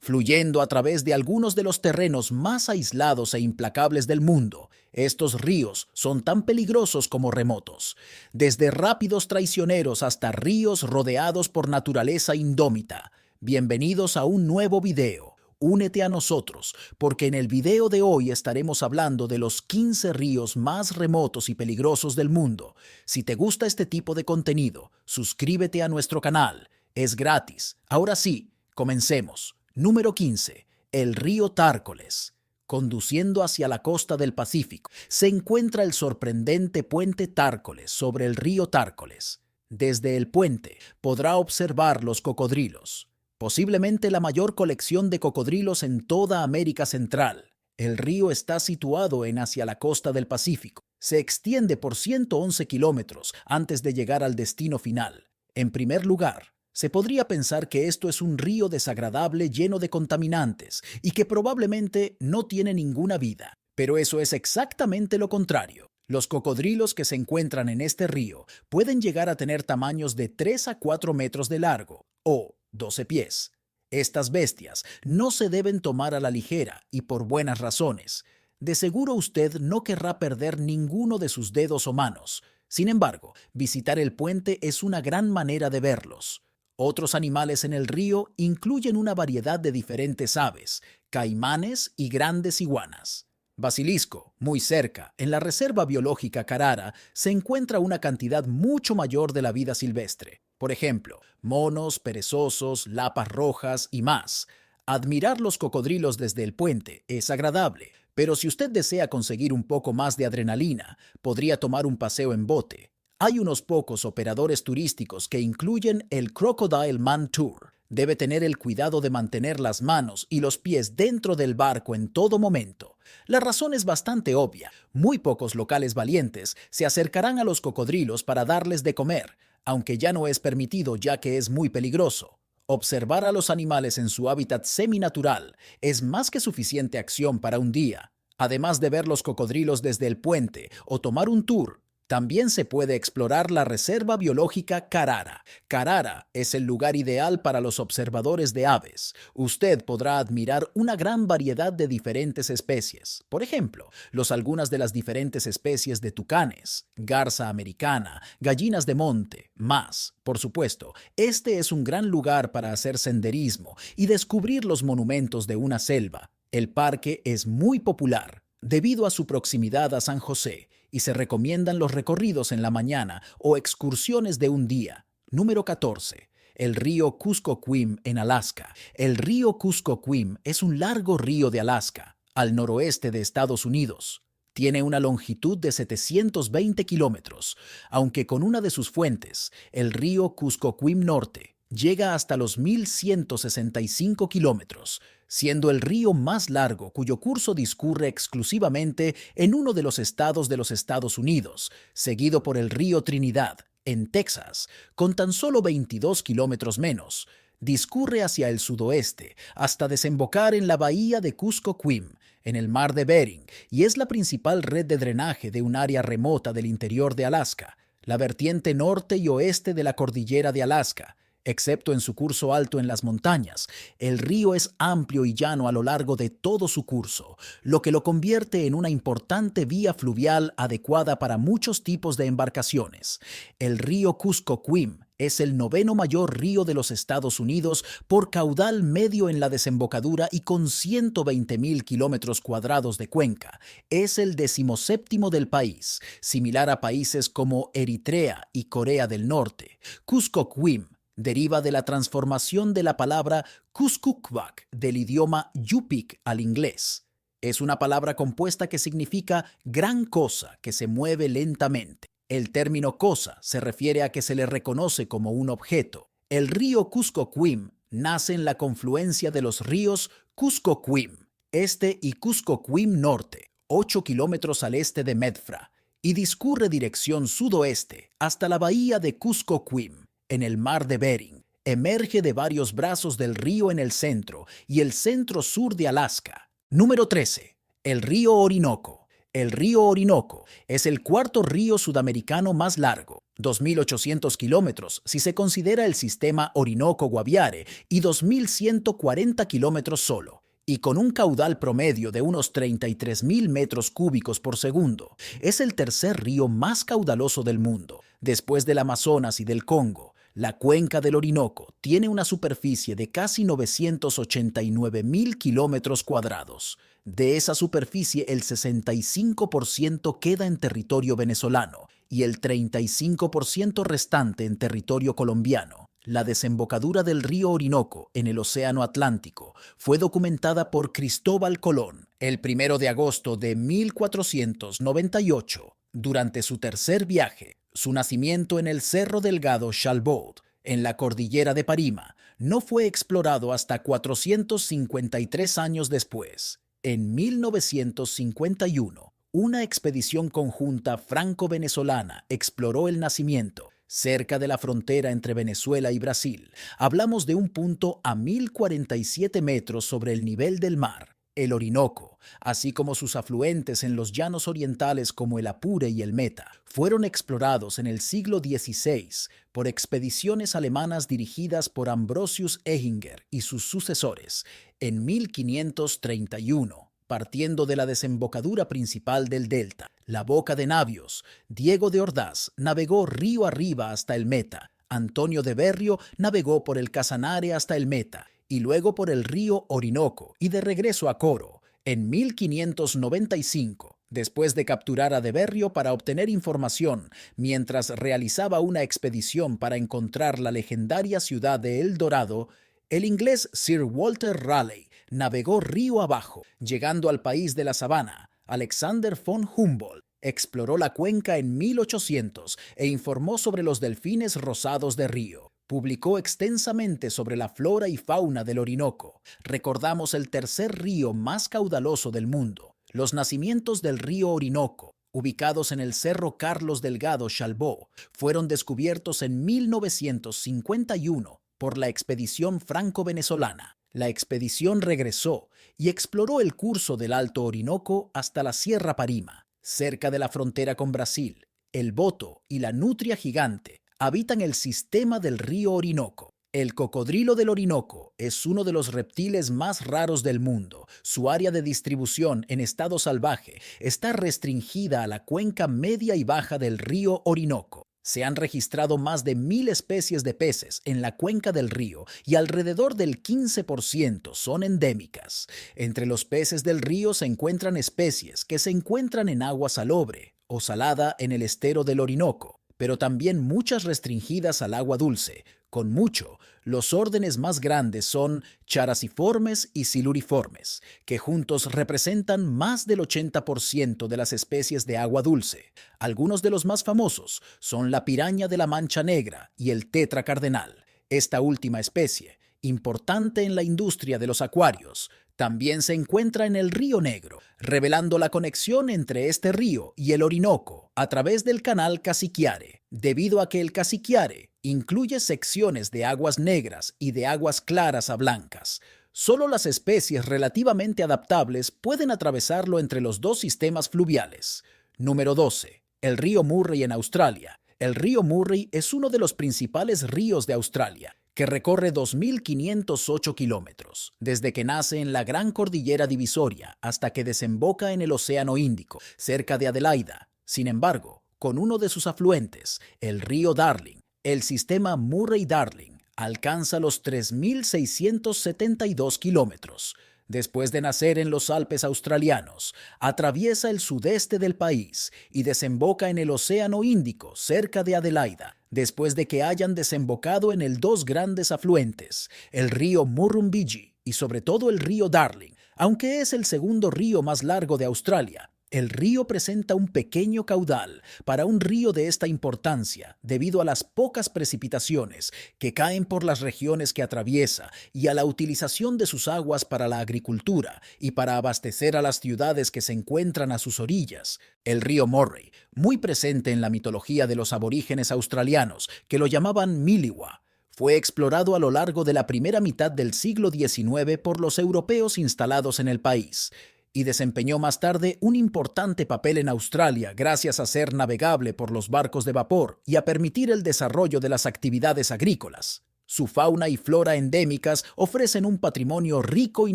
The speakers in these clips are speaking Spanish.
Fluyendo a través de algunos de los terrenos más aislados e implacables del mundo, estos ríos son tan peligrosos como remotos, desde rápidos traicioneros hasta ríos rodeados por naturaleza indómita. Bienvenidos a un nuevo video. Únete a nosotros, porque en el video de hoy estaremos hablando de los 15 ríos más remotos y peligrosos del mundo. Si te gusta este tipo de contenido, suscríbete a nuestro canal. Es gratis. Ahora sí, comencemos. Número 15. El río Tárcoles. Conduciendo hacia la costa del Pacífico, se encuentra el sorprendente puente Tárcoles sobre el río Tárcoles. Desde el puente podrá observar los cocodrilos, posiblemente la mayor colección de cocodrilos en toda América Central. El río está situado hacia la costa del Pacífico. Se extiende por 111 kilómetros antes de llegar al destino final. En primer lugar, se podría pensar que esto es un río desagradable lleno de contaminantes y que probablemente no tiene ninguna vida. Pero eso es exactamente lo contrario. Los cocodrilos que se encuentran en este río pueden llegar a tener tamaños de 3 a 4 metros de largo o 12 pies. Estas bestias no se deben tomar a la ligera y por buenas razones. De seguro usted no querrá perder ninguno de sus dedos o manos. Sin embargo, visitar el puente es una gran manera de verlos. Otros animales en el río incluyen una variedad de diferentes aves, caimanes y grandes iguanas. Basilisco, muy cerca, en la Reserva Biológica Carara, se encuentra una cantidad mucho mayor de la vida silvestre. Por ejemplo, monos, perezosos, lapas rojas y más. Admirar los cocodrilos desde el puente es agradable, pero si usted desea conseguir un poco más de adrenalina, podría tomar un paseo en bote. Hay unos pocos operadores turísticos que incluyen el Crocodile Man Tour. Debe tener el cuidado de mantener las manos y los pies dentro del barco en todo momento. La razón es bastante obvia. Muy pocos locales valientes se acercarán a los cocodrilos para darles de comer, aunque ya no es permitido ya que es muy peligroso. Observar a los animales en su hábitat seminatural es más que suficiente acción para un día. Además de ver los cocodrilos desde el puente o tomar un tour, también se puede explorar la Reserva Biológica Carara. Carara es el lugar ideal para los observadores de aves. Usted podrá admirar una gran variedad de diferentes especies. Por ejemplo, algunas de las diferentes especies de tucanes, garza americana, gallinas de monte, más. Por supuesto, este es un gran lugar para hacer senderismo y descubrir los monumentos de una selva. El parque es muy popular debido a su proximidad a San José, y se recomiendan los recorridos en la mañana o excursiones de un día. Número 14. El río Kuskokwim en Alaska. El río Kuskokwim es un largo río de Alaska, al noroeste de Estados Unidos. Tiene una longitud de 720 kilómetros, aunque con una de sus fuentes, el río Kuskokwim Norte, llega hasta los 1.165 kilómetros, siendo el río más largo cuyo curso discurre exclusivamente en uno de los estados de los Estados Unidos, seguido por el río Trinidad, en Texas, con tan solo 22 kilómetros menos. Discurre hacia el sudoeste hasta desembocar en la bahía de Kuskokwim, en el mar de Bering, y es la principal red de drenaje de un área remota del interior de Alaska, la vertiente norte y oeste de la cordillera de Alaska. Excepto en su curso alto en las montañas, el río es amplio y llano a lo largo de todo su curso, lo que lo convierte en una importante vía fluvial adecuada para muchos tipos de embarcaciones. El río Kuskokwim es el noveno mayor río de los Estados Unidos por caudal medio en la desembocadura y con 120.000 kilómetros cuadrados de cuenca. Es el 17º del país, similar a países como Eritrea y Corea del Norte. Kuskokwim deriva de la transformación de la palabra Kuskokwak del idioma Yupik al inglés. Es una palabra compuesta que significa gran cosa que se mueve lentamente. El término cosa se refiere a que se le reconoce como un objeto. El río Kuskokwim nace en la confluencia de los ríos Kuskokwim Este y Kuskokwim Norte, 8 kilómetros al este de Medfra, y discurre dirección sudoeste hasta la bahía de Kuskokwim, en el mar de Bering. Emerge de varios brazos del río en el centro y el centro-sur de Alaska. Número 13. El río Orinoco. El río Orinoco es el cuarto río sudamericano más largo, 2.800 kilómetros si se considera el sistema Orinoco-Guaviare y 2.140 kilómetros solo, y con un caudal promedio de unos 33.000 metros cúbicos por segundo. Es el tercer río más caudaloso del mundo, después del Amazonas y del Congo. La cuenca del Orinoco tiene una superficie de casi 989.000 kilómetros cuadrados. De esa superficie, el 65% queda en territorio venezolano y el 35% restante en territorio colombiano. La desembocadura del río Orinoco en el Océano Atlántico fue documentada por Cristóbal Colón el 1 de agosto de 1498, durante su tercer viaje. Su nacimiento en el Cerro Delgado Chalbaud, en la cordillera de Parima, no fue explorado hasta 453 años después. En 1951, una expedición conjunta franco-venezolana exploró el nacimiento, cerca de la frontera entre Venezuela y Brasil. Hablamos de un punto a 1.047 metros sobre el nivel del mar. El Orinoco, así como sus afluentes en los llanos orientales como el Apure y el Meta, fueron explorados en el siglo XVI por expediciones alemanas dirigidas por Ambrosius Ehinger y sus sucesores en 1531. Partiendo de la desembocadura principal del delta, la Boca de Navios, Diego de Ordaz navegó río arriba hasta el Meta, Antonio de Berrio navegó por el Casanare hasta el Meta, y luego por el río Orinoco y de regreso a Coro. En 1595, después de capturar a de Berrio para obtener información mientras realizaba una expedición para encontrar la legendaria ciudad de El Dorado, el inglés Sir Walter Raleigh navegó río abajo, llegando al país de la sabana. Alexander von Humboldt exploró la cuenca en 1800 e informó sobre los delfines rosados de río. Publicó extensamente sobre la flora y fauna del Orinoco. Recordamos el tercer río más caudaloso del mundo. Los nacimientos del río Orinoco, ubicados en el Cerro Carlos Delgado Chalbaud, fueron descubiertos en 1951 por la expedición franco-venezolana. La expedición regresó y exploró el curso del Alto Orinoco hasta la Sierra Parima, cerca de la frontera con Brasil. El boto y la nutria gigante habitan el sistema del río Orinoco. El cocodrilo del Orinoco es uno de los reptiles más raros del mundo. Su área de distribución en estado salvaje está restringida a la cuenca media y baja del río Orinoco. Se han registrado más de 1.000 especies de peces en la cuenca del río y alrededor del 15% son endémicas. Entre los peces del río se encuentran especies que se encuentran en agua salobre o salada en el estero del Orinoco, pero también muchas restringidas al agua dulce. Con mucho, los órdenes más grandes son Characiformes y Siluriformes, que juntos representan más del 80% de las especies de agua dulce. Algunos de los más famosos son la piraña de la mancha negra y el tetra cardenal. Esta última especie, importante en la industria de los acuarios, también se encuentra en el Río Negro, revelando la conexión entre este río y el Orinoco a través del canal Casiquiare, debido a que el Casiquiare incluye secciones de aguas negras y de aguas claras a blancas. Solo las especies relativamente adaptables pueden atravesarlo entre los dos sistemas fluviales. Número 12. El río Murray en Australia. El río Murray es uno de los principales ríos de Australia, que recorre 2.508 kilómetros, desde que nace en la Gran Cordillera Divisoria hasta que desemboca en el Océano Índico, cerca de Adelaida. Sin embargo, con uno de sus afluentes, el río Darling, el sistema Murray-Darling alcanza los 3.672 kilómetros. Después de nacer en los Alpes australianos, atraviesa el sudeste del país y desemboca en el Océano Índico cerca de Adelaida, después de que hayan desembocado en el dos grandes afluentes, el río Murrumbidgee y sobre todo el río Darling. Aunque es el segundo río más largo de Australia, el río presenta un pequeño caudal para un río de esta importancia debido a las pocas precipitaciones que caen por las regiones que atraviesa y a la utilización de sus aguas para la agricultura y para abastecer a las ciudades que se encuentran a sus orillas. El río Murray, muy presente en la mitología de los aborígenes australianos que lo llamaban Miliwa, fue explorado a lo largo de la primera mitad del siglo XIX por los europeos instalados en el país. y desempeñó más tarde un importante papel en Australia gracias a ser navegable por los barcos de vapor y a permitir el desarrollo de las actividades agrícolas. Su fauna y flora endémicas ofrecen un patrimonio rico y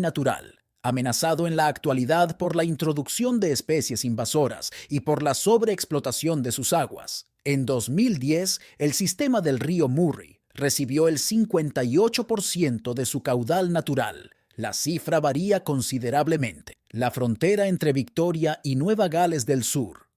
natural, amenazado en la actualidad por la introducción de especies invasoras y por la sobreexplotación de sus aguas. En 2010, el sistema del río Murray recibió el 58% de su caudal natural. La cifra varía considerablemente. La frontera entre Victoria y Nueva Gales del Sur,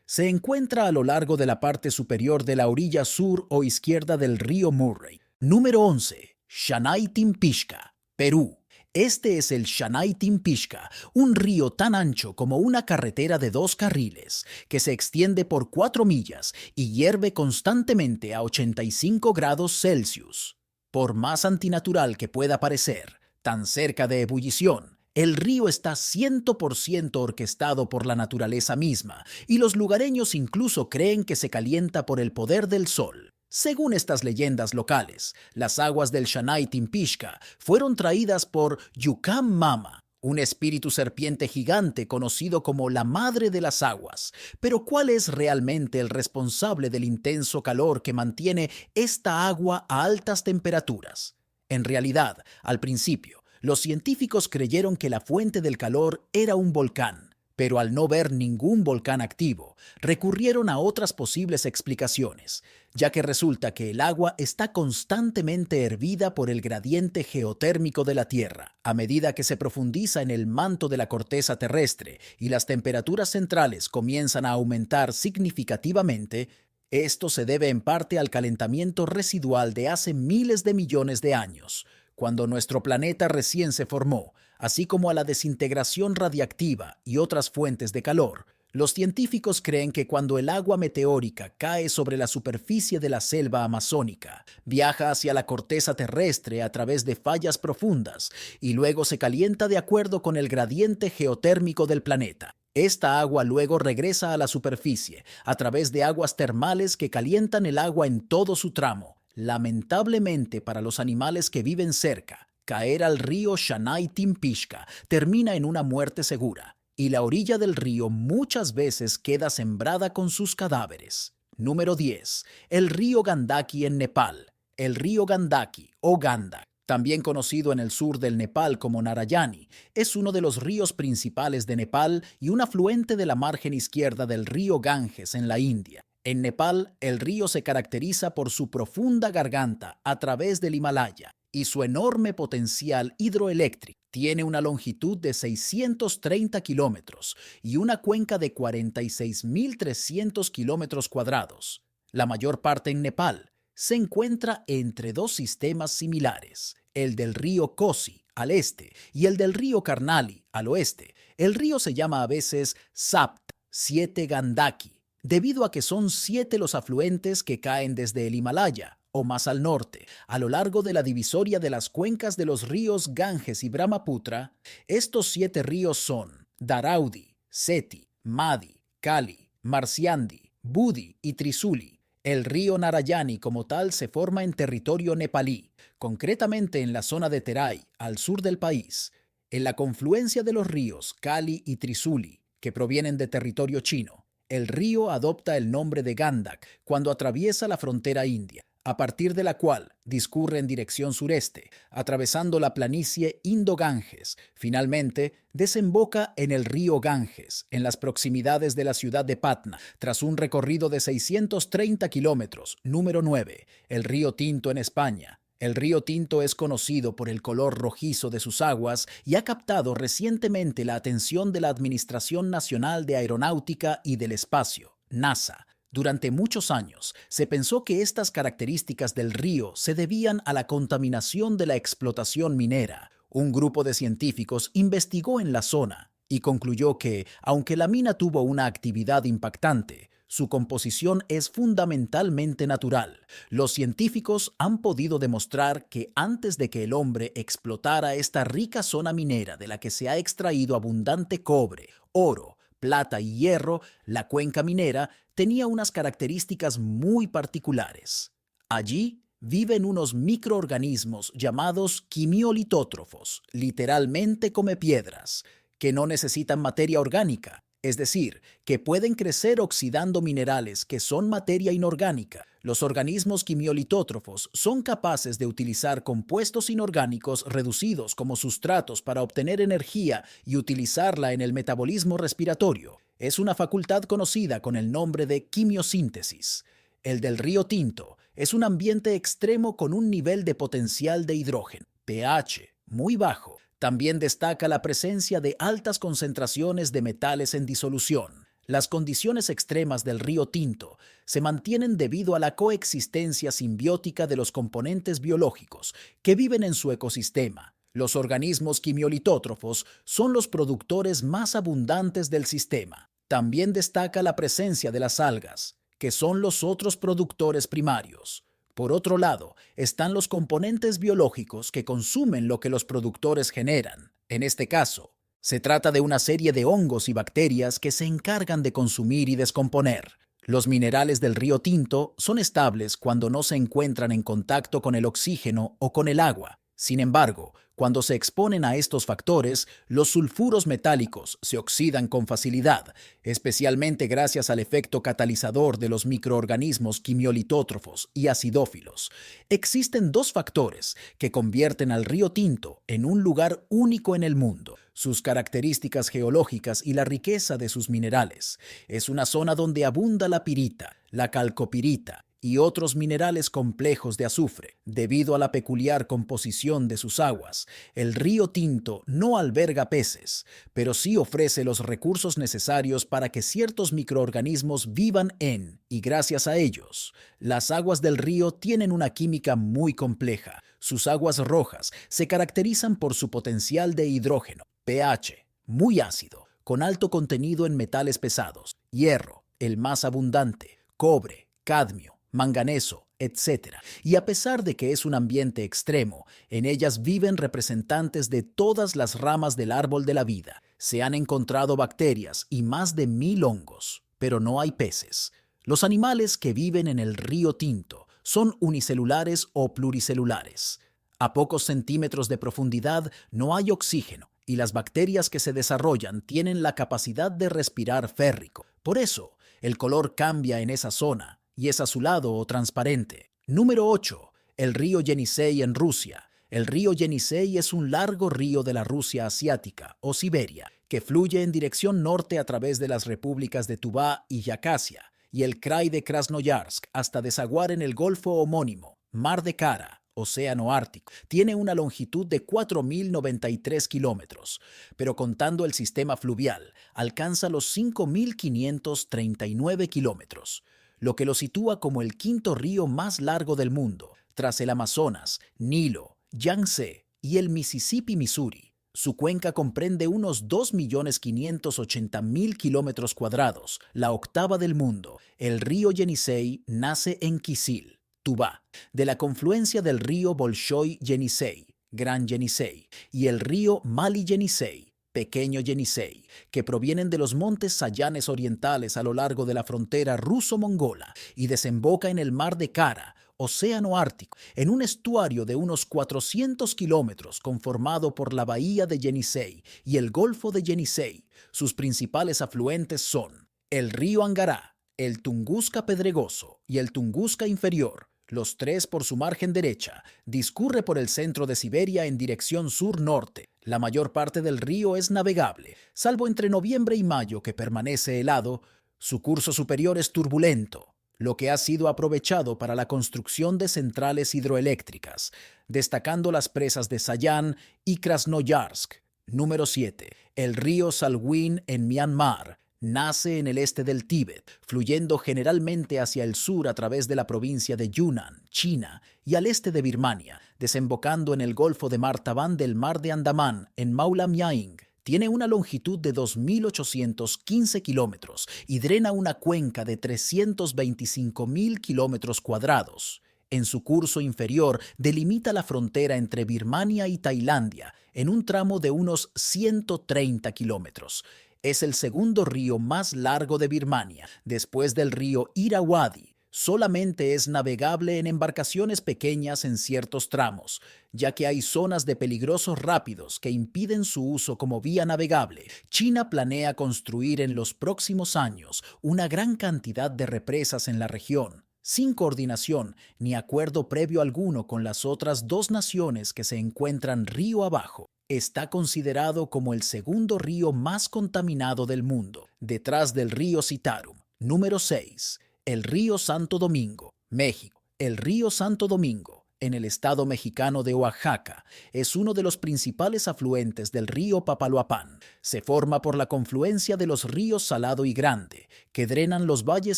se encuentra a lo largo de la parte superior de la orilla sur o izquierda del río Murray. Número 11. Xanay-Timpixca, Perú. Este es el Xanay-Timpixca, un río tan ancho como una carretera de 2 carriles, que se extiende por 4 millas y hierve constantemente a 85 grados Celsius. Por más antinatural que pueda parecer, tan cerca de ebullición, el río está 100% orquestado por la naturaleza misma, y los lugareños incluso creen que se calienta por el poder del sol. Según estas leyendas locales, las aguas del Xanay-Timpixca fueron traídas por Yukam Mama, un espíritu serpiente gigante conocido como la Madre de las Aguas. Pero ¿cuál es realmente el responsable del intenso calor que mantiene esta agua a altas temperaturas? En realidad, al principio, los científicos creyeron que la fuente del calor era un volcán, pero al no ver ningún volcán activo, recurrieron a otras posibles explicaciones, ya que resulta que el agua está constantemente hervida por el gradiente geotérmico de la Tierra. A medida que se profundiza en el manto de la corteza terrestre y las temperaturas centrales comienzan a aumentar significativamente, esto se debe en parte al calentamiento residual de hace miles de millones de años, cuando nuestro planeta recién se formó, así como a la desintegración radiactiva y otras fuentes de calor. Los científicos creen que cuando el agua meteórica cae sobre la superficie de la selva amazónica, viaja hacia la corteza terrestre a través de fallas profundas y luego se calienta de acuerdo con el gradiente geotérmico del planeta. Esta agua luego regresa a la superficie a través de aguas termales que calientan el agua en todo su tramo. Lamentablemente para los animales que viven cerca, caer al río Xanay-Timpixca termina en una muerte segura, y la orilla del río muchas veces queda sembrada con sus cadáveres. Número 10. El río Gandaki en Nepal. El río Gandaki o Gandak, también conocido en el sur del Nepal como Narayani, es uno de los ríos principales de Nepal y un afluente de la margen izquierda del río Ganges en la India. En Nepal, el río se caracteriza por su profunda garganta a través del Himalaya y su enorme potencial hidroeléctrico. Tiene una longitud de 630 kilómetros y una cuenca de 46.300 kilómetros cuadrados. La mayor parte en Nepal se encuentra entre dos sistemas similares, el del río Kosi al este y el del río Karnali al oeste. El río se llama a veces Sapt, 7 Gandaki, debido a que son 7 los afluentes que caen desde el Himalaya, o más al norte, a lo largo de la divisoria de las cuencas de los ríos Ganges y Brahmaputra. Estos 7 ríos son Dharaudi, Seti, Madhi, Kali, Marsyandi, Budi y Trisuli. El río Narayani como tal se forma en territorio nepalí, concretamente en la zona de Terai, al sur del país. En la confluencia de los ríos Kali y Trisuli, que provienen de territorio chino, el río adopta el nombre de Gandak cuando atraviesa la frontera india, a partir de la cual discurre en dirección sureste, atravesando la planicie Indo-Ganges. Finalmente, desemboca en el río Ganges, en las proximidades de la ciudad de Patna, tras un recorrido de 630 kilómetros. Número 9. El río Tinto en España. El río Tinto es conocido por el color rojizo de sus aguas y ha captado recientemente la atención de la Administración Nacional de Aeronáutica y del Espacio, NASA. Durante muchos años se pensó que estas características del río se debían a la contaminación de la explotación minera. Un grupo de científicos investigó en la zona y concluyó que, aunque la mina tuvo una actividad impactante, su composición es fundamentalmente natural. Los científicos han podido demostrar que antes de que el hombre explotara esta rica zona minera de la que se ha extraído abundante cobre, oro, plata y hierro, la cuenca minera tenía unas características muy particulares. Allí viven unos microorganismos llamados quimiolitótrofos, literalmente comepiedras, que no necesitan materia orgánica, es decir, que pueden crecer oxidando minerales que son materia inorgánica. Los organismos quimiolitótrofos son capaces de utilizar compuestos inorgánicos reducidos como sustratos para obtener energía y utilizarla en el metabolismo respiratorio. Es una facultad conocida con el nombre de quimiosíntesis. El del río Tinto es un ambiente extremo con un nivel de potencial de hidrógeno, pH, muy bajo. También destaca la presencia de altas concentraciones de metales en disolución. Las condiciones extremas del río Tinto se mantienen debido a la coexistencia simbiótica de los componentes biológicos que viven en su ecosistema. Los organismos quimiolitótrofos son los productores más abundantes del sistema. También destaca la presencia de las algas, que son los otros productores primarios. Por otro lado, están los componentes biológicos que consumen lo que los productores generan. En este caso, se trata de una serie de hongos y bacterias que se encargan de consumir y descomponer. Los minerales del río Tinto son estables cuando no se encuentran en contacto con el oxígeno o con el agua. Sin embargo, cuando se exponen a estos factores, los sulfuros metálicos se oxidan con facilidad, especialmente gracias al efecto catalizador de los microorganismos quimiolitótrofos y acidófilos. Existen dos factores que convierten al río Tinto en un lugar único en el mundo: sus características geológicas y la riqueza de sus minerales. Es una zona donde abunda la pirita, la calcopirita y otros minerales complejos de azufre. Debido a la peculiar composición de sus aguas, el río Tinto no alberga peces, pero sí ofrece los recursos necesarios para que ciertos microorganismos vivan en y gracias a ellos. Las aguas del río tienen una química muy compleja. Sus aguas rojas se caracterizan por su potencial de hidrógeno, pH, muy ácido, con alto contenido en metales pesados, hierro, el más abundante, cobre, cadmio, manganeso, etc. Y a pesar de que es un ambiente extremo, en ellas viven representantes de todas las ramas del árbol de la vida. Se han encontrado bacterias y más de 1000 hongos, pero no hay peces. Los animales que viven en el río Tinto son unicelulares o pluricelulares. A pocos centímetros de profundidad no hay oxígeno y las bacterias que se desarrollan tienen la capacidad de respirar férrico. Por eso, el color cambia en esa zona y es azulado o transparente. Número 8. El río Yenisei en Rusia. El río Yenisei es un largo río de la Rusia asiática o Siberia que fluye en dirección norte a través de las repúblicas de Tuvá y Yacasia y el krai de Krasnoyarsk hasta desaguar en el golfo homónimo, Mar de Kara, Océano Ártico. Tiene una longitud de 4.093 kilómetros, pero contando el sistema fluvial, alcanza los 5.539 kilómetros, lo que lo sitúa como el quinto río más largo del mundo, tras el Amazonas, Nilo, Yangtze y el Mississippi-Missouri. Su cuenca comprende unos 2.580.000 kilómetros cuadrados, la octava del mundo. El río Yenisei nace en Kisil, Tuvá, de la confluencia del río Bolshoi-Yenisei, Gran Yenisei, y el río Mali-Yenisei, Pequeño Yenisei, que provienen de los montes Sayanes orientales a lo largo de la frontera ruso-mongola y desemboca en el Mar de Kara, Océano Ártico, en un estuario de unos 400 kilómetros conformado por la bahía de Yenisei y el Golfo de Yenisei. Sus principales afluentes son el río Angará, el Tunguska Pedregoso y el Tunguska Inferior. Los tres por su margen derecha, discurre por el centro de Siberia en dirección sur-norte. La mayor parte del río es navegable, salvo entre noviembre y mayo que permanece helado. Su curso superior es turbulento, lo que ha sido aprovechado para la construcción de centrales hidroeléctricas, destacando las presas de Sayan y Krasnoyarsk. Número 7. El río Salween en Myanmar. Nace en el este del Tíbet, fluyendo generalmente hacia el sur a través de la provincia de Yunnan, China, y al este de Birmania, desembocando en el Golfo de Martaban del Mar de Andamán, en Mawlamyine. Tiene una longitud de 2.815 kilómetros y drena una cuenca de 325.000 kilómetros cuadrados. En su curso inferior delimita la frontera entre Birmania y Tailandia, en un tramo de unos 130 kilómetros. Es el segundo río más largo de Birmania, después del río Irrawaddy. solamente es navegable en embarcaciones pequeñas en ciertos tramos, ya que hay zonas de peligrosos rápidos que impiden su uso como vía navegable. China planea construir en los próximos años una gran cantidad de represas en la región, sin coordinación ni acuerdo previo alguno con las otras dos naciones que se encuentran río abajo. Está considerado como el segundo río más contaminado del mundo, detrás del río Citarum. Número 6. El río Santo Domingo, México. El río Santo Domingo, en el estado mexicano de Oaxaca, es uno de los principales afluentes del río Papaloapán. Se forma por la confluencia de los ríos Salado y Grande, que drenan los valles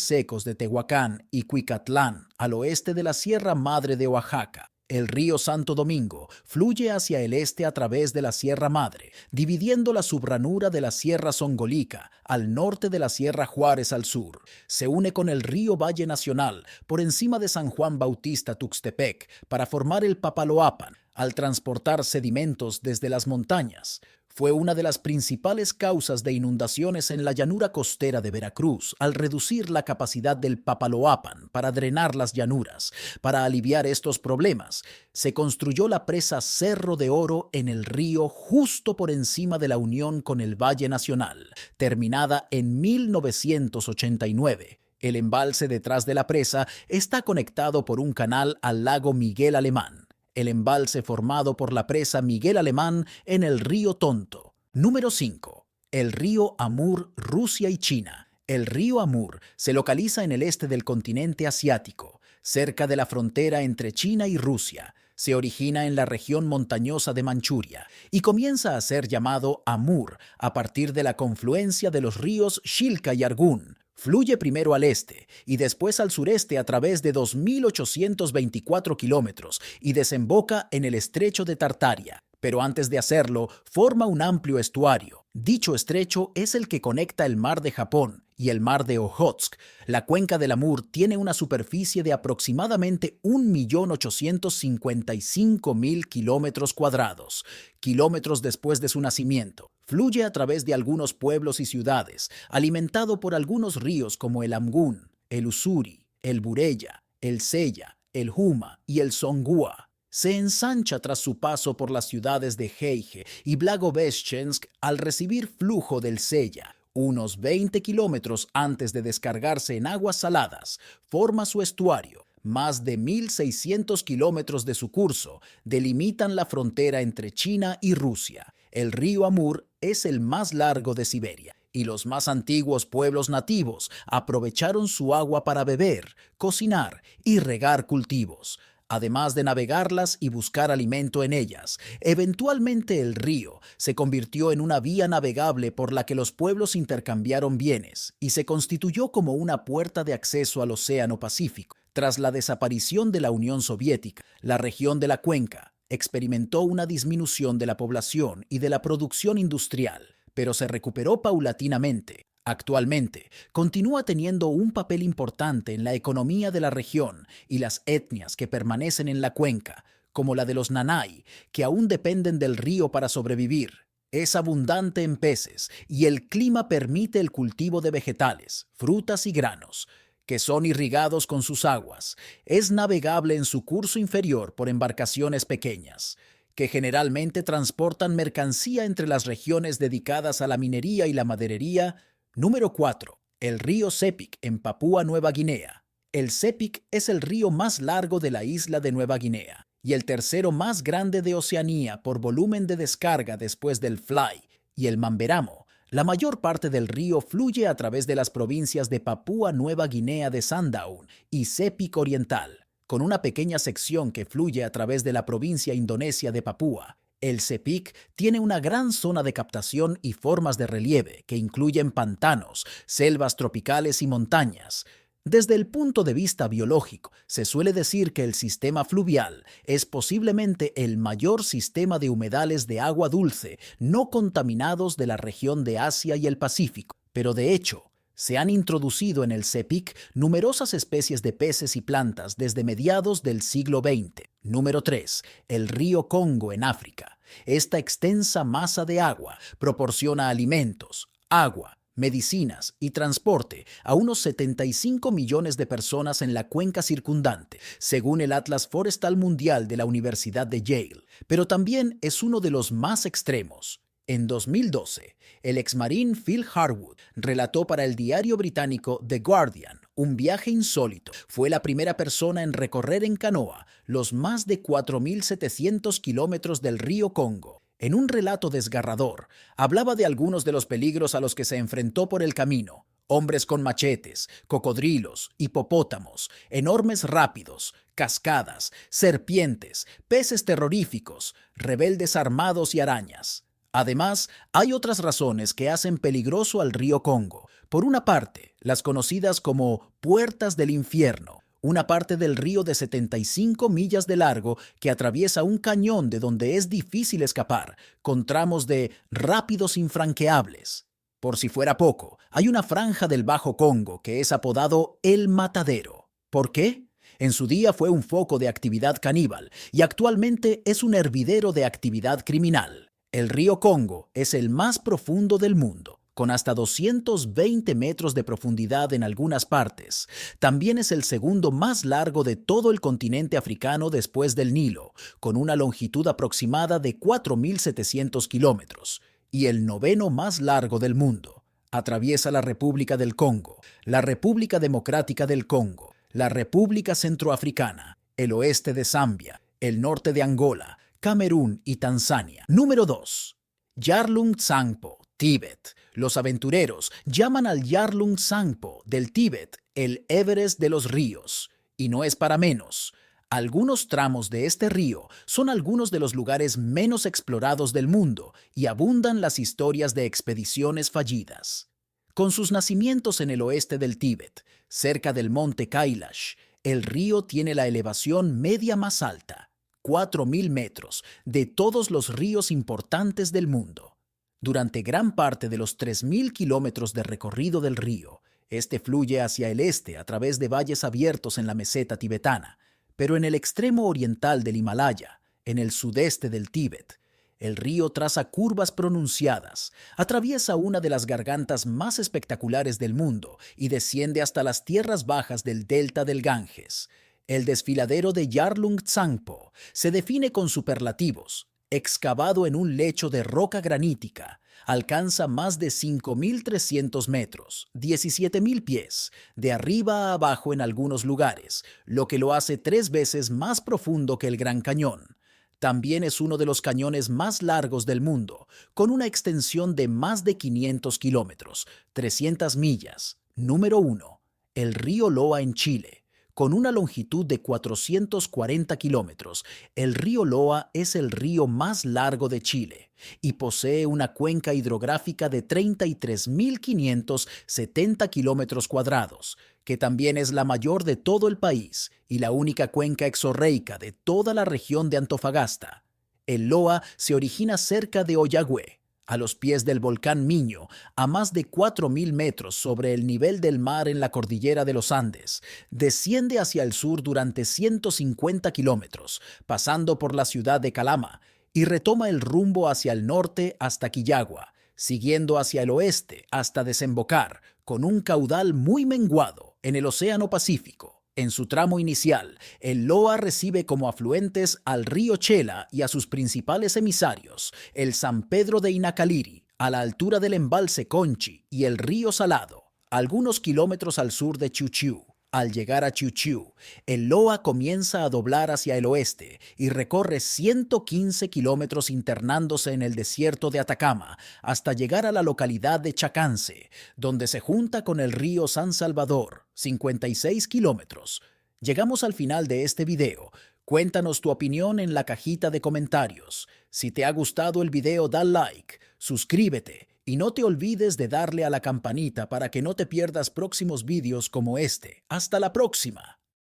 secos de Tehuacán y Cuicatlán, al oeste de la Sierra Madre de Oaxaca. El río Santo Domingo fluye hacia el este a través de la Sierra Madre, dividiendo la subranura de la Sierra Songolica al norte de la Sierra Juárez al sur. Se une con el río Valle Nacional por encima de San Juan Bautista Tuxtepec para formar el Papaloapan. Al transportar sedimentos desde las montañas, fue una de las principales causas de inundaciones en la llanura costera de Veracruz, al reducir la capacidad del Papaloapan para drenar las llanuras. Para aliviar estos problemas, se construyó la presa Cerro de Oro en el río justo por encima de la unión con el Valle Nacional, terminada en 1989. El embalse detrás de la presa está conectado por un canal al lago Miguel Alemán, el embalse formado por la presa Miguel Alemán en el río Tonto. Número 5. El río Amur, Rusia y China. El río Amur se localiza en el este del continente asiático, cerca de la frontera entre China y Rusia. Se origina en la región montañosa de Manchuria y comienza a ser llamado Amur a partir de la confluencia de los ríos Shilka y Argun. Fluye primero al este y después al sureste a través de 2.824 kilómetros y desemboca en el estrecho de Tartaria. Pero antes de hacerlo, forma un amplio estuario. Dicho estrecho es el que conecta el mar de Japón y el mar de Ojotsk. La cuenca del Amur tiene una superficie de aproximadamente 1.855.000 kilómetros cuadrados. Kilómetros después de su nacimiento, fluye a través de algunos pueblos y ciudades, alimentado por algunos ríos como el Amgun, el Ussuri, el Bureya, el Seya, el Juma y el Songhua. Se ensancha tras su paso por las ciudades de Heige y Blagoveshchensk al recibir flujo del Seya. Unos 20 kilómetros antes de descargarse en aguas saladas, forma su estuario. Más de 1.600 kilómetros de su curso delimitan la frontera entre China y Rusia. El río Amur es el más largo de Siberia, y los más antiguos pueblos nativos aprovecharon su agua para beber, cocinar y regar cultivos, además de navegarlas y buscar alimento en ellas. Eventualmente el río se convirtió en una vía navegable por la que los pueblos intercambiaron bienes y se constituyó como una puerta de acceso al Océano Pacífico. Tras la desaparición de la Unión Soviética, la región de la cuenca experimentó una disminución de la población y de la producción industrial, pero se recuperó paulatinamente. Actualmente, continúa teniendo un papel importante en la economía de la región y las etnias que permanecen en la cuenca, como la de los Nanay, que aún dependen del río para sobrevivir. Es abundante en peces y el clima permite el cultivo de vegetales, frutas y granos, que son irrigados con sus aguas. Es navegable en su curso inferior por embarcaciones pequeñas, que generalmente transportan mercancía entre las regiones dedicadas a la minería y la maderería. Número 4. El río Sepik en Papúa Nueva Guinea. El Sepik es el río más largo de la isla de Nueva Guinea y el tercero más grande de Oceanía por volumen de descarga después del Fly y el Mamberamo. La mayor parte del río fluye a través de las provincias de Papúa Nueva Guinea de Sandaun y Sepik Oriental, con una pequeña sección que fluye a través de la provincia indonesia de Papúa. El Sepik tiene una gran zona de captación y formas de relieve que incluyen pantanos, selvas tropicales y montañas. Desde el punto de vista biológico, se suele decir que el sistema fluvial es posiblemente el mayor sistema de humedales de agua dulce no contaminados de la región de Asia y el Pacífico, pero de hecho, se han introducido en el Sepik numerosas especies de peces y plantas desde mediados del siglo XX. Número 3. El río Congo en África. Esta extensa masa de agua proporciona alimentos, agua, medicinas y transporte a unos 75 millones de personas en la cuenca circundante, según el Atlas Forestal Mundial de la Universidad de Yale. Pero también es uno de los más extremos. En 2012, el exmarín Phil Harwood relató para el diario británico The Guardian un viaje insólito. Fue la primera persona en recorrer en canoa los más de 4.700 kilómetros del río Congo. En un relato desgarrador, hablaba de algunos de los peligros a los que se enfrentó por el camino. Hombres con machetes, cocodrilos, hipopótamos, enormes rápidos, cascadas, serpientes, peces terroríficos, rebeldes armados y arañas. Además, hay otras razones que hacen peligroso al río Congo. Por una parte, las conocidas como puertas del infierno, una parte del río de 75 millas de largo que atraviesa un cañón de donde es difícil escapar, con tramos de rápidos infranqueables. Por si fuera poco, hay una franja del Bajo Congo que es apodado El Matadero. ¿Por qué? En su día fue un foco de actividad caníbal y actualmente es un hervidero de actividad criminal. El río Congo es el más profundo del mundo, con hasta 220 metros de profundidad en algunas partes. También es el segundo más largo de todo el continente africano después del Nilo, con una longitud aproximada de 4.700 kilómetros, y el noveno más largo del mundo. Atraviesa la República del Congo, la República Democrática del Congo, la República Centroafricana, el oeste de Zambia, el norte de Angola, Camerún y Tanzania. Número 2. Yarlung Tsangpo, Tíbet. Los aventureros llaman al Yarlung Tsangpo del Tíbet el Everest de los ríos. Y no es para menos. Algunos tramos de este río son algunos de los lugares menos explorados del mundo y abundan las historias de expediciones fallidas. Con sus nacimientos en el oeste del Tíbet, cerca del monte Kailash, el río tiene la elevación media más alta, 4.000 metros, de todos los ríos importantes del mundo. Durante gran parte de los 3.000 kilómetros de recorrido del río, este fluye hacia el este a través de valles abiertos en la meseta tibetana, pero en el extremo oriental del Himalaya, en el sudeste del Tíbet, el río traza curvas pronunciadas, atraviesa una de las gargantas más espectaculares del mundo y desciende hasta las tierras bajas del delta del Ganges. El desfiladero de Yarlung Tsangpo se define con superlativos. Excavado en un lecho de roca granítica, alcanza más de 5.300 metros, 17.000 pies, de arriba a abajo en algunos lugares, lo que lo hace 3 veces más profundo que el Gran Cañón. También es uno de los cañones más largos del mundo, con una extensión de más de 500 kilómetros, 300 millas. Número 1. El río Loa en Chile. Con una longitud de 440 kilómetros, el río Loa es el río más largo de Chile y posee una cuenca hidrográfica de 33.570 kilómetros cuadrados, que también es la mayor de todo el país y la única cuenca exorreica de toda la región de Antofagasta. El Loa se origina cerca de Ollagüe, a los pies del volcán Miño, a más de 4.000 metros sobre el nivel del mar en la cordillera de los Andes. Desciende hacia el sur durante 150 kilómetros, pasando por la ciudad de Calama, y retoma el rumbo hacia el norte hasta Quillagua, siguiendo hacia el oeste hasta desembocar, con un caudal muy menguado, en el Océano Pacífico. En su tramo inicial, el Loa recibe como afluentes al río Chela y a sus principales emisarios, el San Pedro de Inacaliri, a la altura del embalse Conchi, y el río Salado, algunos kilómetros al sur de Chiuchiu. Al llegar a Chiuchiu, el Loa comienza a doblar hacia el oeste y recorre 115 kilómetros internándose en el desierto de Atacama hasta llegar a la localidad de Chacance, donde se junta con el río San Salvador, 56 kilómetros. Llegamos al final de este video. Cuéntanos tu opinión en la cajita de comentarios. Si te ha gustado el video, da like, suscríbete y no te olvides de darle a la campanita para que no te pierdas próximos vídeos como este. ¡Hasta la próxima!